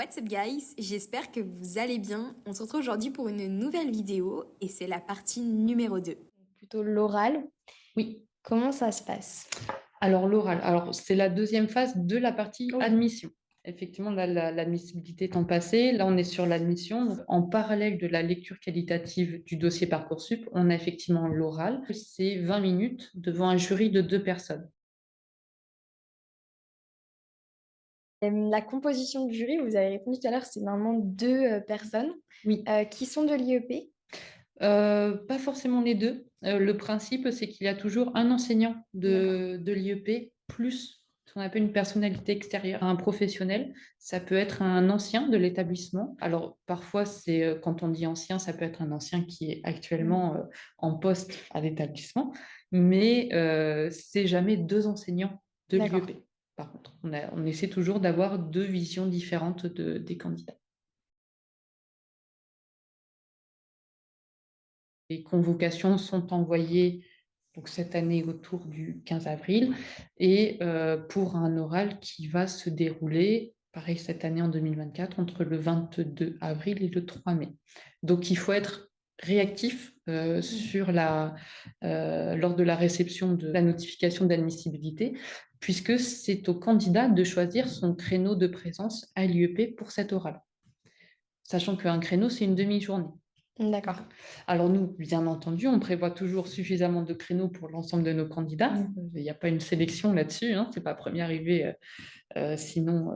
What's up guys, j'espère que vous allez bien. On se retrouve aujourd'hui pour une nouvelle vidéo et c'est la partie numéro 2. Plutôt l'oral. Oui, Comment ça se passe? alors l'oral. Alors, c'est la deuxième phase de la partie Oui. admission. Effectivement, là, l'admissibilité étant passée, là, on est sur l'admission. Donc, en parallèle de la lecture qualitative du dossier Parcoursup, on a effectivement l'oral. C'est 20 minutes devant un jury de 2 personnes. La composition du jury, vous avez répondu tout à l'heure, c'est normalement deux personnes Oui, qui sont de l'IEP. pas forcément les deux. Le principe, c'est qu'il y a toujours un enseignant D'accord. de l'IEP plus ce qu'on appelle une personnalité extérieure, un professionnel. Ça peut être un ancien de l'établissement. Alors, parfois, quand on dit ancien, ça peut être un ancien qui est actuellement en poste à l'établissement, mais c'est jamais deux enseignants de D'accord. l'IEP. Par contre, on essaie toujours d'avoir deux visions différentes des candidats. Les convocations sont envoyées donc cette année autour du 15 avril et pour un oral qui va se dérouler, pareil cette année en 2024, entre le 22 avril et le 3 mai. Donc il faut être réactif lors de la réception de la notification d'admissibilité, puisque c'est au candidat de choisir son créneau de présence à l'IEP pour cet oral. Sachant qu'un créneau, c'est une demi-journée. D'accord. Alors nous, bien entendu, on prévoit toujours suffisamment de créneaux pour l'ensemble de nos candidats. Il n'y a pas une sélection là-dessus, hein. C'est pas premier arrivé, sinon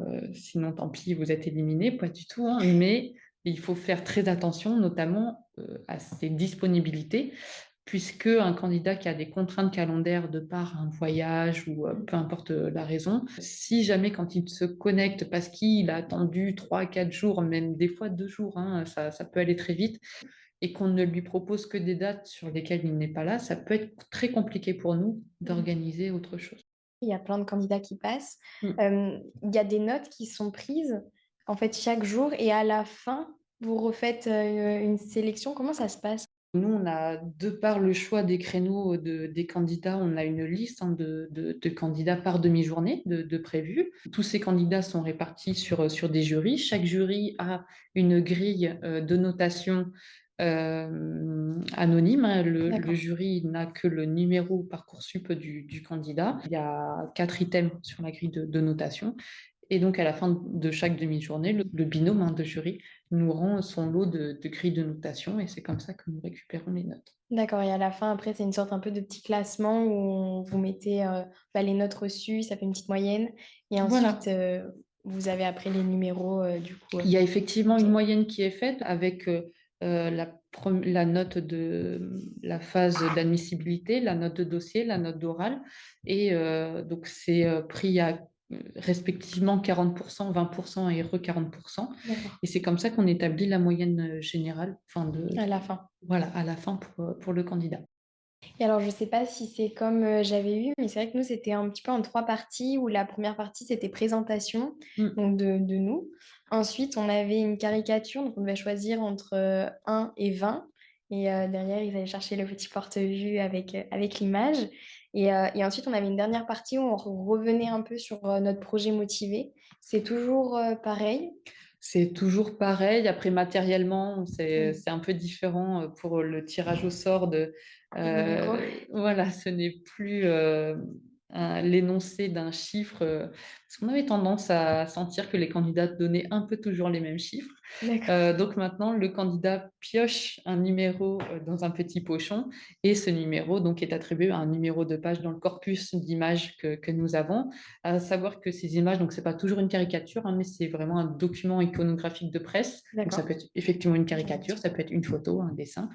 tant pis, vous êtes éliminé, pas du tout, hein. Mais il faut faire très attention, notamment à ses disponibilités, puisque un candidat qui a des contraintes calendaires de par un voyage ou peu importe la raison, si jamais quand il se connecte parce qu'il a attendu 3 à 4 jours, même des fois 2 jours, hein, ça peut aller très vite, et qu'on ne lui propose que des dates sur lesquelles il n'est pas là, ça peut être très compliqué pour nous d'organiser autre chose. Il y a plein de candidats qui passent. Mm. Il y a des notes qui sont prises en fait chaque jour et à la fin, vous refaites une sélection. Comment ça se passe? Nous, on a, de par le choix des créneaux des candidats, on a une liste, hein, de candidats par demi-journée de prévus. Tous ces candidats sont répartis sur des jurys. Chaque jury a une grille de notation anonyme, hein. Le jury n'a que le numéro Parcoursup du candidat. Il y a 4 items sur la grille de notation. Et donc, à la fin de chaque demi-journée, le binôme, hein, de jury nous rend son lot de grilles de notation et c'est comme ça que nous récupérons les notes. D'accord. Et à la fin, après, c'est une sorte un peu de petit classement où vous mettez les notes reçues, ça fait une petite moyenne. Et Voilà. ensuite, vous avez après les numéros du coup. Il y a effectivement Ok. une moyenne qui est faite avec la note de la phase d'admissibilité, la note de dossier, la note d'oral. Et donc, c'est pris à respectivement 40%, 20% et re 40%. D'accord. Et c'est comme ça qu'on établit la moyenne générale, À la fin. voilà, à la fin pour le candidat. Et alors, je ne sais pas si c'est comme j'avais eu, mais c'est vrai que nous, c'était un petit peu en trois parties où la première partie, c'était présentation Mm. donc de nous. Ensuite, on avait une caricature, donc on devait choisir entre 1 et 20. Et derrière, ils allaient chercher le petit porte-vue avec l'image. Et ensuite, on avait une dernière partie où on revenait un peu sur notre projet motivé. C'est toujours pareil. C'est toujours pareil. Après, matériellement, Oui. c'est un peu différent pour le tirage au sort Les numéros. voilà, ce n'est plus l'énoncé d'un chiffre. Parce qu'on avait tendance à sentir que les candidats donnaient un peu toujours les mêmes chiffres. D'accord. Donc maintenant, le candidat pioche un numéro dans un petit pochon et ce numéro donc, est attribué à un numéro de page dans le corpus d'images que nous avons. À savoir que ces images, donc ce n'est pas toujours une caricature, hein, mais c'est vraiment un document iconographique de presse. Donc ça D'accord. peut être effectivement une caricature, ça peut être une photo, un dessin.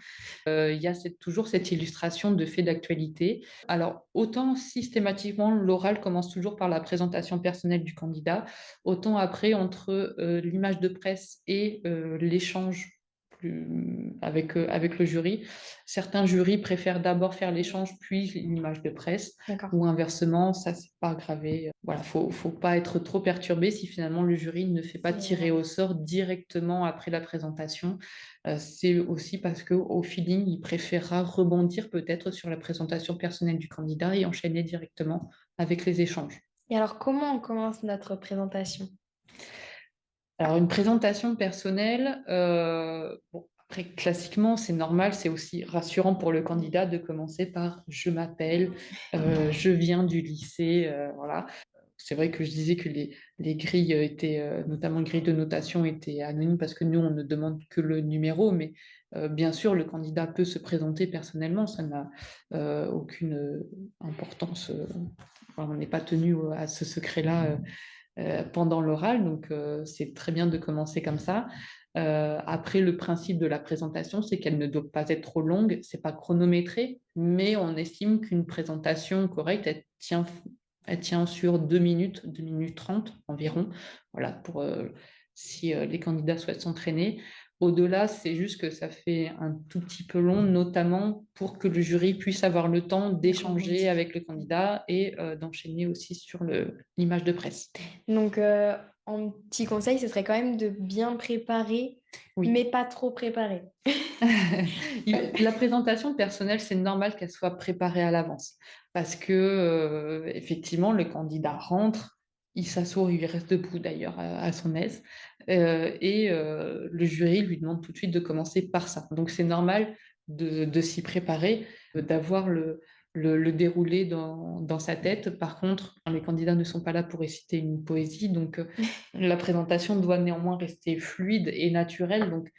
Il y a toujours cette illustration de faits d'actualité. Alors, autant systématiquement, l'oral commence toujours par la présentation personnelle du candidat, autant après, entre l'image de presse et l'échange avec le jury, certains jurys préfèrent d'abord faire l'échange puis l'image de presse, D'accord. ou inversement, ça c'est pas gravé. Voilà, faut pas être trop perturbé si finalement le jury ne fait pas tirer au sort directement après la présentation. C'est aussi parce qu'au feeling, il préférera rebondir peut-être sur la présentation personnelle du candidat et enchaîner directement avec les échanges. Et alors, comment on commence notre présentation? Alors, une présentation personnelle, bon, après, classiquement, c'est normal, c'est aussi rassurant pour le candidat de commencer par je m'appelle, je viens du lycée, voilà. C'est vrai que je disais que les grilles étaient, notamment les grilles de notation, étaient anonymes parce que nous, on ne demande que le numéro, mais bien sûr, le candidat peut se présenter personnellement, ça n'a aucune importance. Enfin, on n'est pas tenu à ce secret-là pendant l'oral, donc c'est très bien de commencer comme ça. Après, le principe de la présentation, c'est qu'elle ne doit pas être trop longue, c'est pas chronométré, mais on estime qu'une présentation correcte, elle tient sur 2 minutes, 2 minutes 30 environ, voilà, pour si les candidats souhaitent s'entraîner. Au-delà, c'est juste que ça fait un tout petit peu long, notamment pour que le jury puisse avoir le temps d'échanger avec le candidat et d'enchaîner aussi sur l'image de presse. Donc, en petit conseil, ce serait quand même de bien préparer, Oui. mais pas trop préparer. La présentation personnelle, c'est normal qu'elle soit préparée à l'avance parce que effectivement, le candidat rentre, il s'assoit, il reste debout d'ailleurs à son aise, et le jury lui demande tout de suite de commencer par ça. Donc c'est normal de s'y préparer, d'avoir le déroulé dans sa tête. Par contre, les candidats ne sont pas là pour réciter une poésie, donc la présentation doit néanmoins rester fluide et naturelle. Donc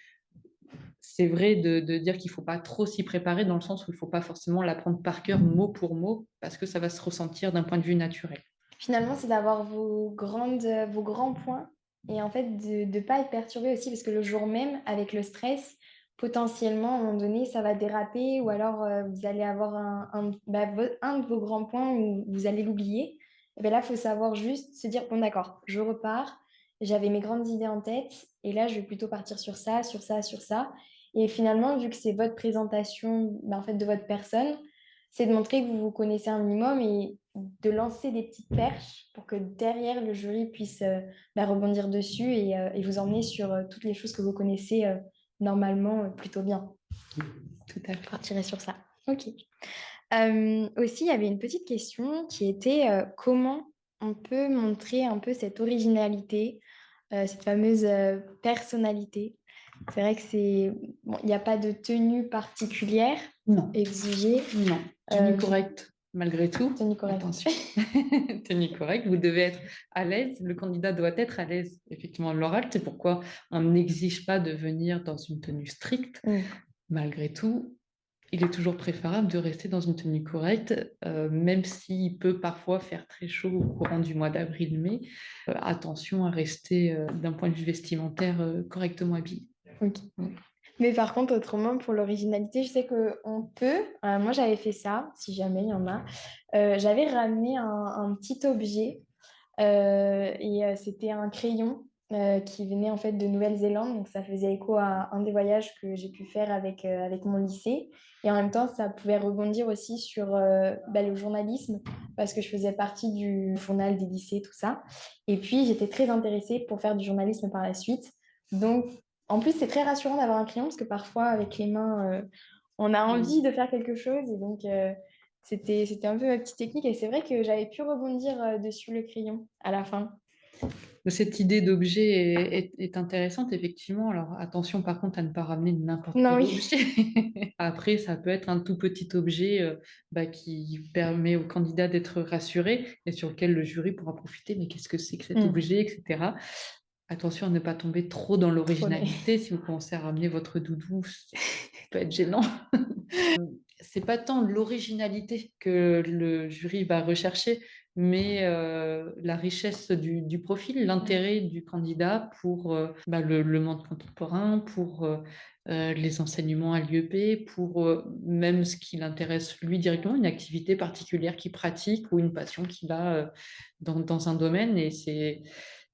c'est vrai de dire qu'il ne faut pas trop s'y préparer dans le sens où il ne faut pas forcément l'apprendre par cœur mot pour mot parce que ça va se ressentir d'un point de vue naturel. Finalement, c'est d'avoir vos grands points et en fait de ne pas être perturbé aussi parce que le jour même, avec le stress, potentiellement, à un moment donné, ça va déraper ou alors vous allez avoir un de vos grands points où vous allez l'oublier. Et bien là, il faut savoir juste se dire, bon d'accord, je repars, j'avais mes grandes idées en tête et là, je vais plutôt partir sur ça, sur ça, sur ça. Et finalement, vu que c'est votre présentation en fait, de votre personne, c'est de montrer que vous vous connaissez un minimum et de lancer des petites perches pour que derrière le jury puisse rebondir dessus et vous emmener sur toutes les choses que vous connaissez normalement plutôt bien. Tout à fait. Je partirai sur ça. Ok. Aussi, il y avait une petite question qui était comment on peut montrer un peu cette originalité, cette fameuse personnalité. C'est vrai que bon, il n'y a pas de tenue particulière exigée. Non, tenue correcte malgré tout. Tenue correcte. Attention, tenue correcte, vous devez être à l'aise, le candidat doit être à l'aise effectivement à l'oral, c'est pourquoi on n'exige pas de venir dans une tenue stricte. Malgré tout, il est toujours préférable de rester dans une tenue correcte, même s'il peut parfois faire très chaud au courant du mois d'avril-mai. Attention à rester d'un point de vue vestimentaire correctement habillé. Ok. Mais par contre, autrement, pour l'originalité, je sais qu'on peut. Moi, j'avais fait ça, si jamais il y en a. J'avais ramené un petit objet et c'était un crayon qui venait en fait de Nouvelle-Zélande. Donc, ça faisait écho à un des voyages que j'ai pu faire avec mon lycée. Et en même temps, ça pouvait rebondir aussi sur le journalisme parce que je faisais partie du journal des lycées, tout ça. Et puis, j'étais très intéressée pour faire du journalisme par la suite. Donc, en plus, c'est très rassurant d'avoir un crayon parce que parfois, avec les mains, on a envie de faire quelque chose. Et donc, c'était un peu ma petite technique. Et c'est vrai que j'avais pu rebondir dessus le crayon à la fin. Cette idée d'objet est intéressante, effectivement. Alors, attention, par contre, à ne pas ramener n'importe Non, quel oui. objet. Après, ça peut être un tout petit objet qui permet au candidat d'être rassuré et sur lequel le jury pourra profiter. Mais qu'est-ce que c'est que cet objet, etc. Attention à ne pas tomber trop dans l'originalité. Si vous commencez à ramener votre doudou, ça peut être gênant. C'est pas tant l'originalité que le jury va rechercher, mais la richesse du profil, l'intérêt du candidat pour le monde contemporain, pour les enseignements à l'IEP, pour même ce qui l'intéresse lui directement, une activité particulière qu'il pratique ou une passion qu'il a dans un domaine. Et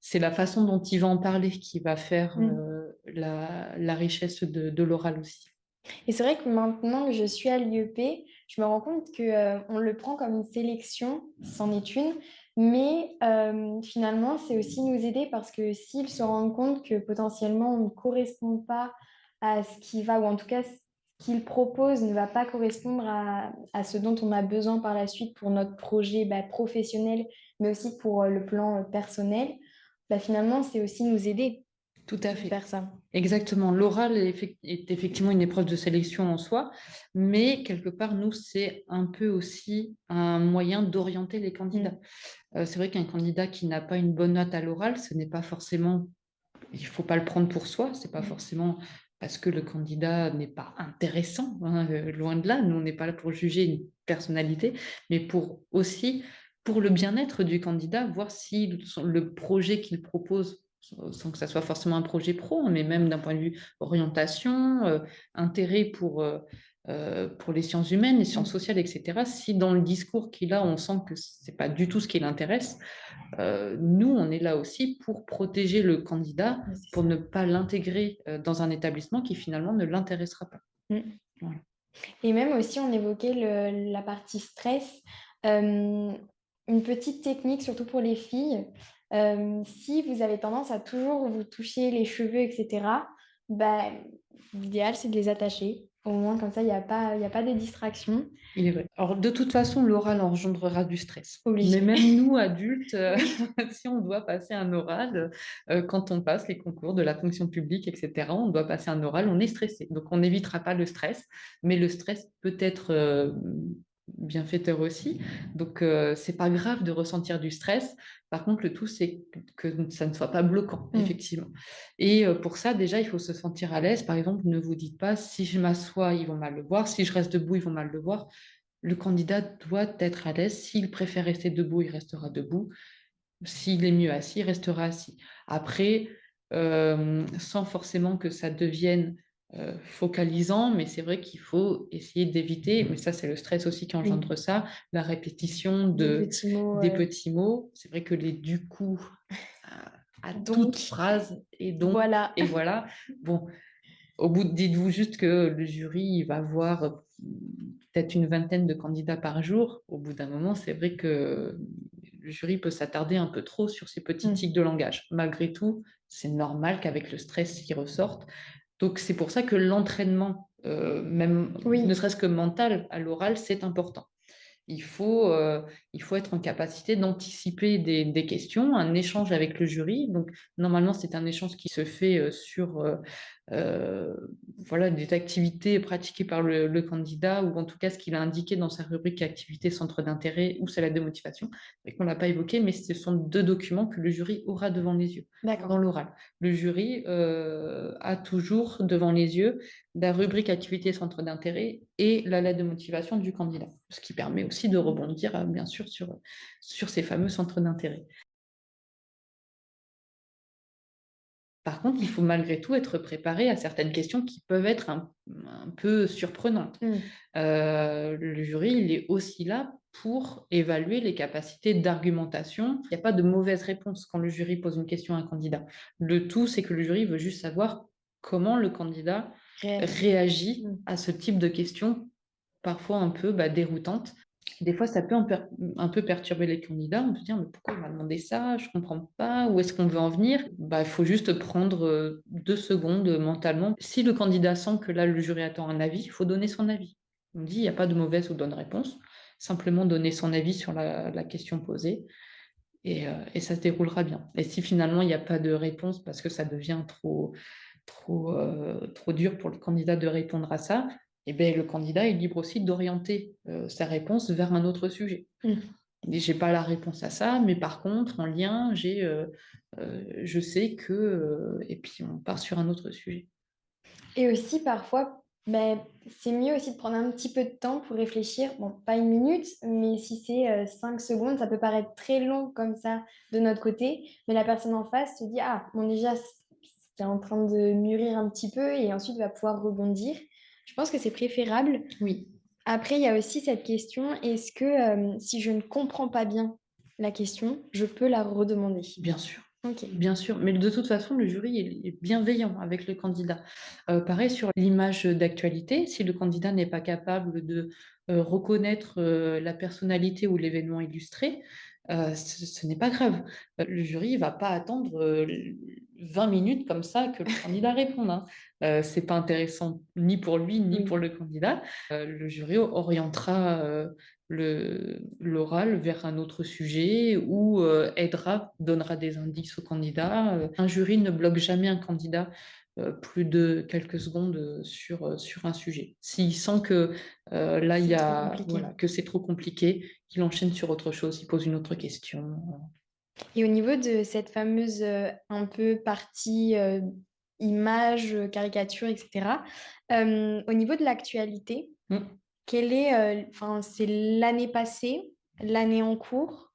c'est la façon dont il va en parler qui va faire la richesse de l'oral aussi. Et c'est vrai que maintenant que je suis à l'IEP, je me rends compte qu'on le prend comme une sélection, c'en est une, mais finalement, c'est aussi nous aider parce que s'ils se rendent compte que potentiellement on ne correspond pas à ce qui va, ou en tout cas ce qu'ils proposent ne va pas correspondre à ce dont on a besoin par la suite pour notre projet professionnel, mais aussi pour le plan personnel, finalement, c'est aussi nous aider. Tout à de fait. faire ça. Exactement. L'oral est effectivement une épreuve de sélection en soi, mais quelque part, nous, c'est un peu aussi un moyen d'orienter les candidats. Mm. C'est vrai qu'un candidat qui n'a pas une bonne note à l'oral, ce n'est pas forcément, il ne faut pas le prendre pour soi, c'est pas Mm. forcément parce que le candidat n'est pas intéressant, hein, loin de là, nous, on n'est pas là pour juger une personnalité, mais pour aussi, pour le bien-être du candidat, voir si le projet qu'il propose, sans que ça soit forcément un projet pro, hein, mais même d'un point de vue orientation, intérêt pour les sciences humaines, les sciences Mm. sociales, etc., si dans le discours qu'il a, on sent que ce n'est pas du tout ce qui l'intéresse, nous, on est là aussi pour protéger le candidat, Ouais, c'est pour ça. ne pas l'intégrer dans un établissement qui finalement ne l'intéressera pas. Mm. Voilà. Et même aussi, on évoquait la partie stress. Euh, une petite technique, surtout pour les filles, si vous avez tendance à toujours vous toucher les cheveux, etc., bah, l'idéal, c'est de les attacher. Au moins, comme ça, il y a pas de distraction. Il est vrai. Alors, de toute façon, l'oral engendrera du stress. Mais Obligé. même nous, adultes, Oui. si on doit passer un oral, quand on passe les concours de la fonction publique, etc., on doit passer un oral, on est stressé. Donc, on n'évitera pas le stress, mais le stress peut être bienfaiteur aussi. Donc, c'est pas grave de ressentir du stress. Par contre, le tout, c'est que ça ne soit pas bloquant, Mm. effectivement. Et pour ça, déjà, il faut se sentir à l'aise. Par exemple, ne vous dites pas, si je m'assois, ils vont mal le voir. Si je reste debout, ils vont mal le voir. Le candidat doit être à l'aise. S'il préfère rester debout, il restera debout. S'il est mieux assis, il restera assis. Après, sans forcément que ça devienne focalisant, mais c'est vrai qu'il faut essayer d'éviter, mais ça c'est le stress aussi qui Oui. engendre ça, la répétition Des petits mots. des petits mots. C'est vrai que les du coup à toute Donc, phrase et donc voilà. et voilà. Bon, au bout, dites-vous juste que le jury il va voir peut-être une vingtaine de candidats par jour. Au bout d'un moment, c'est vrai que le jury peut s'attarder un peu trop sur ces petits Mm. tics de langage. Malgré tout, c'est normal qu'avec le stress, ils ressortent. Donc, c'est pour ça que l'entraînement, même ne Oui. serait-ce que mental à l'oral, c'est important. Il faut, euh, il faut être en capacité d'anticiper des questions, un échange avec le jury. Donc, normalement, c'est un échange qui se fait sur euh, voilà, des activités pratiquées par le candidat, ou en tout cas ce qu'il a indiqué dans sa rubrique activité centre d'intérêt ou salade de motivation, et qu'on ne l'a pas évoqué, mais ce sont deux documents que le jury aura devant les yeux pendant D'accord. l'oral. Le jury a toujours devant les yeux la rubrique activité centre d'intérêt et la lettre de motivation du candidat, ce qui permet aussi de rebondir, bien sûr, sur ces fameux centres d'intérêt. Par contre, il faut malgré tout être préparé à certaines questions qui peuvent être un peu surprenantes. Mm. Le jury, il est aussi là pour évaluer les capacités d'argumentation. Il n'y a pas de mauvaise réponse quand le jury pose une question à un candidat. Le tout, c'est que le jury veut juste savoir comment le candidat Réagir. réagit Mm. à ce type de questions, parfois un peu déroutantes. Des fois, ça peut un peu perturber les candidats. On peut se dire, mais pourquoi il m'a demandé ça? Je ne comprends pas. Où est-ce qu'on veut en venir? Il faut juste prendre 2 secondes mentalement. Si le candidat sent que là, le jury attend un avis, il faut donner son avis. On dit, il n'y a pas de mauvaise ou bonne réponse. Simplement donner son avis sur la question posée et ça se déroulera bien. Et si finalement, il n'y a pas de réponse parce que ça devient trop dur pour le candidat de répondre à ça, et bien, le candidat est libre aussi d'orienter sa réponse vers un autre sujet. Mm. Je n'ai pas la réponse à ça, mais par contre, en lien, je sais que... et puis, on part sur un autre sujet. Et aussi, parfois, ben, c'est mieux aussi de prendre un petit peu de temps pour réfléchir. Bon, pas une minute, mais si c'est 5 secondes, ça peut paraître très long comme ça de notre côté. Mais la personne en face se dit, ah, bon, déjà, c'est en train de mûrir un petit peu et ensuite va pouvoir rebondir. Je pense que c'est préférable. Oui, Après, il y a aussi cette question, est-ce que si je ne comprends pas bien la question, je peux la redemander? bien sûr. Ok. Bien sûr, mais de toute façon, le jury est bienveillant avec le candidat. Pareil sur l'image d'actualité, si le candidat n'est pas capable de reconnaître la personnalité ou l'événement illustré, ce n'est pas grave. Le jury ne va pas attendre 20 minutes comme ça que le candidat réponde, hein. C'est pas intéressant ni pour lui ni pour Oui, le candidat. Le jury orientera l'oral vers un autre sujet ou aidera, donnera des indices au candidat. Un jury ne bloque jamais un candidat plus de quelques secondes sur un sujet. S'il sent que là, il y c'est trop a, compliqué. voilà, que c'est trop compliqué, qu'il enchaîne sur autre chose, il pose une autre question. Et au niveau de cette fameuse un peu partie image, caricature, etc., au niveau de l'actualité, Mm. quelle est, enfin, c'est l'année passée, l'année en cours,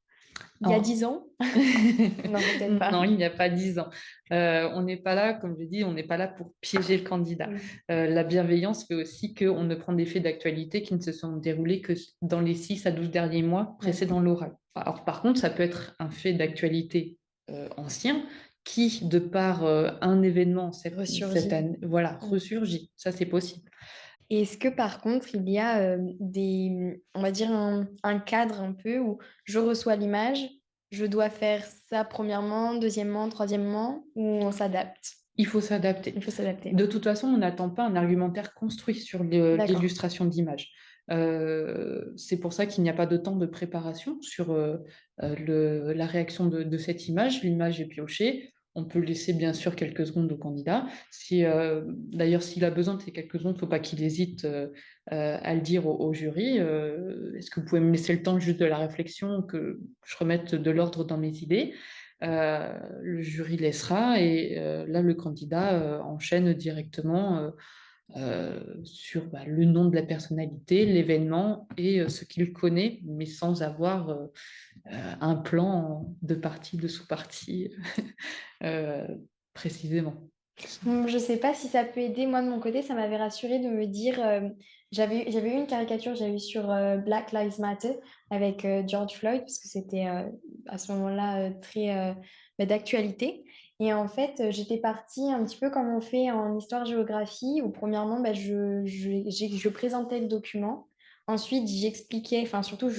il y a Alors, 10 ans? Non, peut-être pas. non, il n'y a pas 10 ans. On n'est pas là, comme je dis, on n'est pas là pour piéger le candidat. Oui, La bienveillance fait aussi qu'on ne prend des faits d'actualité qui ne se sont déroulés que dans les 6 à 12 derniers mois oui. précédant l'oral. Alors, par contre, ça peut être un fait d'actualité ancien qui, de par un événement cette Ressurgit. année, voilà, Mm. ressurgit. Ça, c'est possible. Et est-ce que par contre, il y a des, on va dire, un cadre un peu où je reçois l'image, je dois faire ça premièrement, deuxièmement, troisièmement, ou on s'adapte? Il faut s'adapter. Il faut s'adapter. De toute façon, on n'attend pas un argumentaire construit sur D'accord. l'illustration d'images. C'est pour ça qu'il n'y a pas de temps de préparation sur la réaction de cette image. L'image est piochée. On peut laisser bien sûr quelques secondes au candidat. D'ailleurs, s'il a besoin de ces quelques secondes, il ne faut pas qu'il hésite à le dire au jury. Est-ce que vous pouvez me laisser le temps juste de la réflexion, que je remette de l'ordre dans mes idées? Le jury laissera et là, le candidat enchaîne directement sur le nom de la personnalité, l'événement et ce qu'il connaît, mais sans avoir un plan de partie, de sous-partie euh, précisément. Je sais pas si ça peut aider. Moi, de mon côté, ça m'avait rassurée de me dire, j'avais eu une caricature, j'avais eu sur Black Lives Matter avec George Floyd, parce que c'était à ce moment-là très d'actualité. Et en fait, j'étais partie un petit peu comme on fait en histoire-géographie, où premièrement, bah, je présentais le document. Ensuite, j'expliquais, enfin surtout,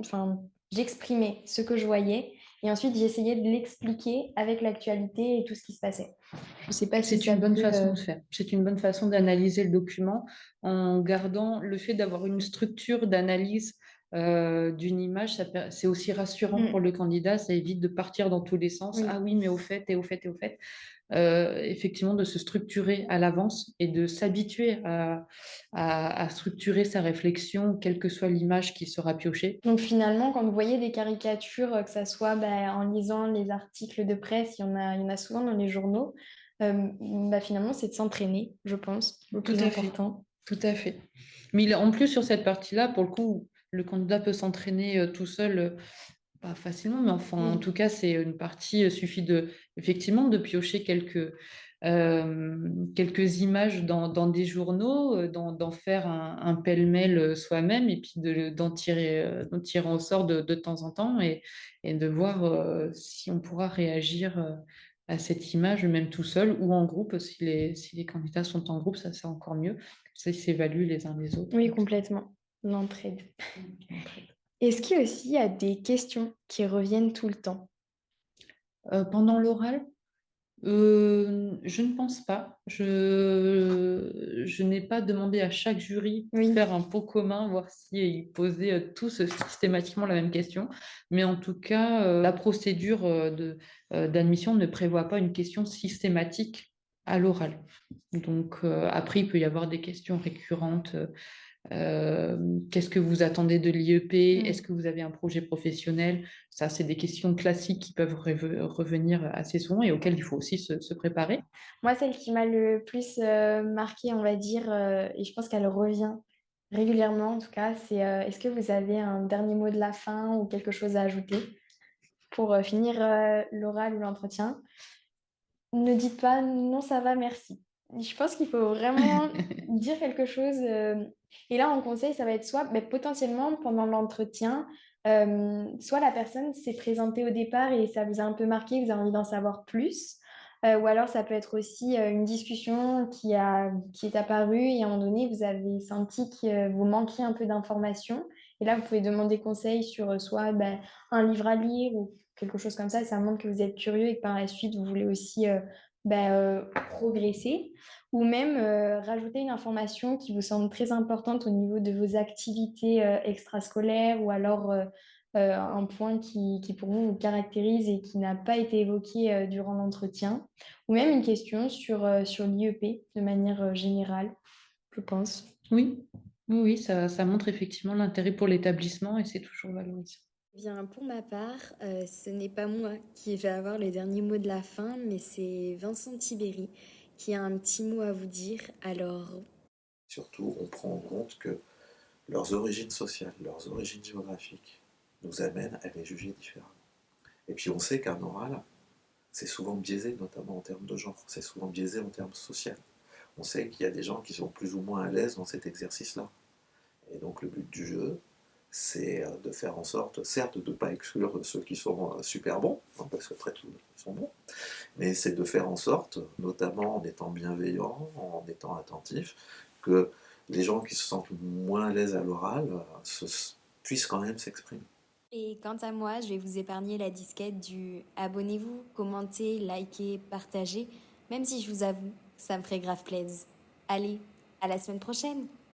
enfin, j'exprimais ce que je voyais. Et ensuite, j'essayais de l'expliquer avec l'actualité et tout ce qui se passait. Je ne sais pas si C'est ça une bonne peut. façon de faire. C'est une bonne façon d'analyser le document en gardant le fait d'avoir une structure d'analyse d'une image. C'est aussi rassurant pour Mm, le candidat. Ça évite de partir dans tous les sens. oui, Ah oui, mais au fait, et au fait, et au fait. Effectivement, de se structurer à l'avance et de s'habituer à structurer sa réflexion, quelle que soit l'image qui sera piochée. donc finalement, quand vous voyez des caricatures, que ça soit bah, en lisant les articles de presse, il y en a souvent dans les journaux, bah, finalement, c'est de s'entraîner, je pense, le Tout plus à fait. important. Tout à fait. Mais en plus, sur cette partie-là, pour le coup, le candidat peut s'entraîner tout seul, pas facilement, mais enfin, en Oui. tout cas, c'est une partie, suffit effectivement, de piocher quelques images dans des journaux, d'en faire un pêle-mêle soi-même, et puis d'en tirer au sort de temps en temps, et de voir si on pourra réagir à cette image, même tout seul ou en groupe. Si les candidats sont en groupe, ça c'est encore mieux. Ça, ils s'évaluent les uns les autres. Oui, complètement. L'entraide. Après. Est-ce qu'il y a aussi il y a des questions qui reviennent tout le temps? Pendant l'oral, je ne pense pas. Je n'ai pas demandé à chaque jury de Oui. faire un pot commun, voir si ils posaient tous systématiquement la même question. Mais en tout cas, la procédure d'admission ne prévoit pas une question systématique à l'oral. Donc, après, il peut y avoir des questions récurrentes. Qu'est-ce que vous attendez de l'IEP? Est-ce Mm. que vous avez un projet professionnel? Ça, c'est des questions classiques qui peuvent revenir assez souvent et auxquelles il faut aussi se préparer. Moi, celle qui m'a le plus marquée, on va dire, et je pense qu'elle revient régulièrement en tout cas, c'est est-ce que vous avez un dernier mot de la fin ou quelque chose à ajouter pour finir l'oral ou l'entretien? Ne dites pas non, ça va, merci. Je pense qu'il faut vraiment dire quelque chose. Et là, en conseil, ça va être soit potentiellement pendant l'entretien, soit la personne s'est présentée au départ et ça vous a un peu marqué, vous avez envie d'en savoir plus. Ou alors ça peut être aussi, une discussion qui est apparue et à un moment donné, vous avez senti que vous manquiez un peu d'informations et là, vous pouvez demander conseil sur, soit, un livre à lire ou quelque chose comme ça. Et ça montre que vous êtes curieux et que par la suite, vous voulez aussi, progresser ou même, rajouter une information qui vous semble très importante au niveau de vos activités, extrascolaires ou alors, un point qui pour vous, vous caractérise et qui n'a pas été évoqué, durant l'entretien. Ou même une question sur l'IEP de manière, générale, je pense. Oui, oui, oui, ça montre effectivement l'intérêt pour l'établissement et c'est toujours valorisant. Eh bien, pour ma part, ce n'est pas moi qui vais avoir le dernier mot de la fin, mais c'est Vincent Tibéri qui a un petit mot à vous dire. Alors, Surtout, on prend en compte que leurs origines sociales, leurs origines géographiques nous amènent à les juger différemment. Et puis on sait qu'un oral, c'est souvent biaisé, notamment en termes de genre, c'est souvent biaisé en termes sociaux. On sait qu'il y a des gens qui sont plus ou moins à l'aise dans cet exercice-là. Et donc le but du jeu, c'est de faire en sorte, certes, de ne pas exclure ceux qui sont super bons, hein, parce qu'après tout, ils sont bons, mais c'est de faire en sorte, notamment en étant bienveillant, en étant attentif, que les gens qui se sentent moins à l'aise à l'oral puissent quand même s'exprimer. et quant à moi, je vais vous épargner la disquette du abonnez-vous, commentez, likez, partagez, même si je vous avoue, ça me ferait grave plaisir. Allez, à la semaine prochaine!